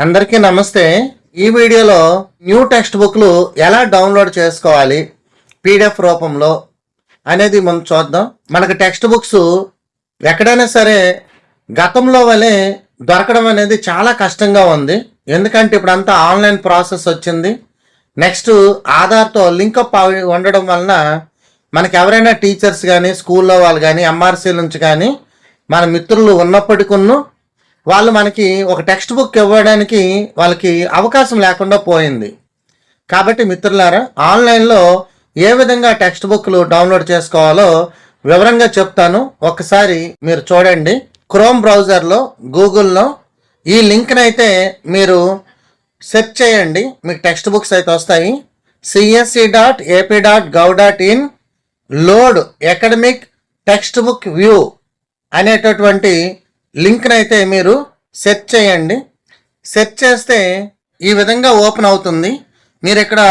అందరికీ నమస్తే. ఈ వీడియోలో న్యూ టెక్స్ట్ బుక్లు ఎలా డౌన్లోడ్ చేసుకోవాలి పీడిఎఫ్ రూపంలో అనేది మనం చూద్దాం. మనకు టెక్స్ట్ బుక్స్ ఎక్కడైనా సరే గతంలో వలె దొరకడం అనేది చాలా కష్టంగా ఉంది. ఎందుకంటే ఇప్పుడు అంతా ఆన్లైన్ ప్రాసెస్ వచ్చింది. నెక్స్ట్ ఆధార్తో లింకప్ ఉండడం వలన మనకి ఎవరైనా టీచర్స్ కానీ స్కూల్లో వాళ్ళు కానీ ఎంఆర్సీ నుంచి కానీ మన మిత్రులు ఉన్నప్పటికీ వాళ్ళు మనకి ఒక టెక్స్ట్ బుక్ ఇవ్వడానికి వాళ్ళకి అవకాశం లేకుండా పోయింది. కాబట్టి మిత్రులారా, ఆన్లైన్లో ఏ విధంగా టెక్స్ట్ బుక్లు డౌన్లోడ్ చేసుకోవాలో వివరంగా చెప్తాను. ఒకసారి మీరు చూడండి. క్రోమ్ బ్రౌజర్లో గూగుల్లో ఈ లింక్ని అయితే మీరు సెర్చ్ చేయండి, మీకు టెక్స్ట్ బుక్స్ అయితే వస్తాయి. csc.ap.gov.in load academic text book view అనేటటువంటి లింక్ని అయితే మీరు సెర్చ్ చేయండి. సెర్చ్ చేస్తే ఈ విధంగా ఓపెన్ అవుతుంది. మీరు ఇక్కడ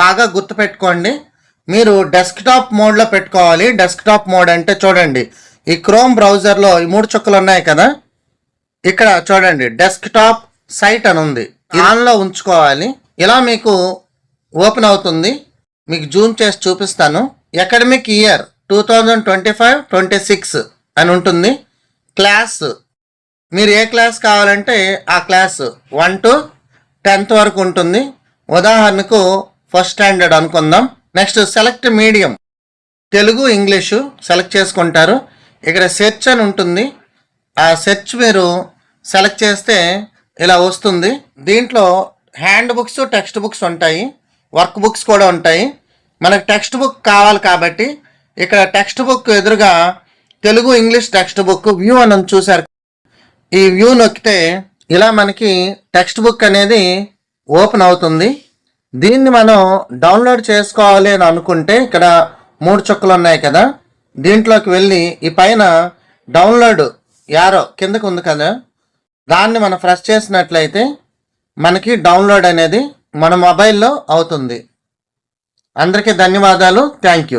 బాగా గుర్తుపెట్టుకోండి, మీరు డెస్క్టాప్ మోడ్లో పెట్టుకోవాలి. డెస్క్టాప్ మోడ్ అంటే చూడండి, ఈ క్రోమ్ బ్రౌజర్లో ఈ 3 చుక్కలు ఉన్నాయి కదా, ఇక్కడ చూడండి డెస్క్టాప్ సైట్ అని ఉంది, ఆన్లో ఉంచుకోవాలి. ఇలా మీకు ఓపెన్ అవుతుంది. మీకు జూమ్ చేసి చూపిస్తాను. అకాడమిక్ ఇయర్ 2025-26 అని ఉంటుంది. క్లాస్ మీరు ఏ క్లాస్ కావాలంటే ఆ క్లాస్ 1 to 10th వరకు ఉంటుంది. ఉదాహరణకు ఫస్ట్ స్టాండర్డ్ అనుకుందాం. Next select medium, Telugu English select చేసుకుంటారు. ఇక్కడ సెర్చ్ అని ఉంటుంది. ఆ సెర్చ్ మీరు సెలెక్ట్ చేస్తే ఇలా వస్తుంది. దీంట్లో హ్యాండ్ బుక్స్, టెక్స్ట్ బుక్స్ ఉంటాయి, వర్క్ బుక్స్ కూడా ఉంటాయి. మనకు టెక్స్ట్ బుక్ కావాలి కాబట్టి ఇక్కడ టెక్స్ట్ బుక్ ఎదురుగా Telugu English text book view అని చూసారు. ఈ వ్యూ నొక్కితే ఇలా మనకి టెక్స్ట్ బుక్ అనేది ఓపెన్ అవుతుంది. దీన్ని మనం డౌన్లోడ్ చేసుకోవాలి అని అనుకుంటే ఇక్కడ 3 చుక్కలు ఉన్నాయి కదా, దీంట్లోకి వెళ్ళి ఈ పైన డౌన్లోడ్ యారో కిందకు ఉంది కదా, దాన్ని మనం ప్రెస్ చేసినట్లయితే మనకి డౌన్లోడ్ అనేది మన మొబైల్లో అవుతుంది. అందరికీ ధన్యవాదాలు. Thank you.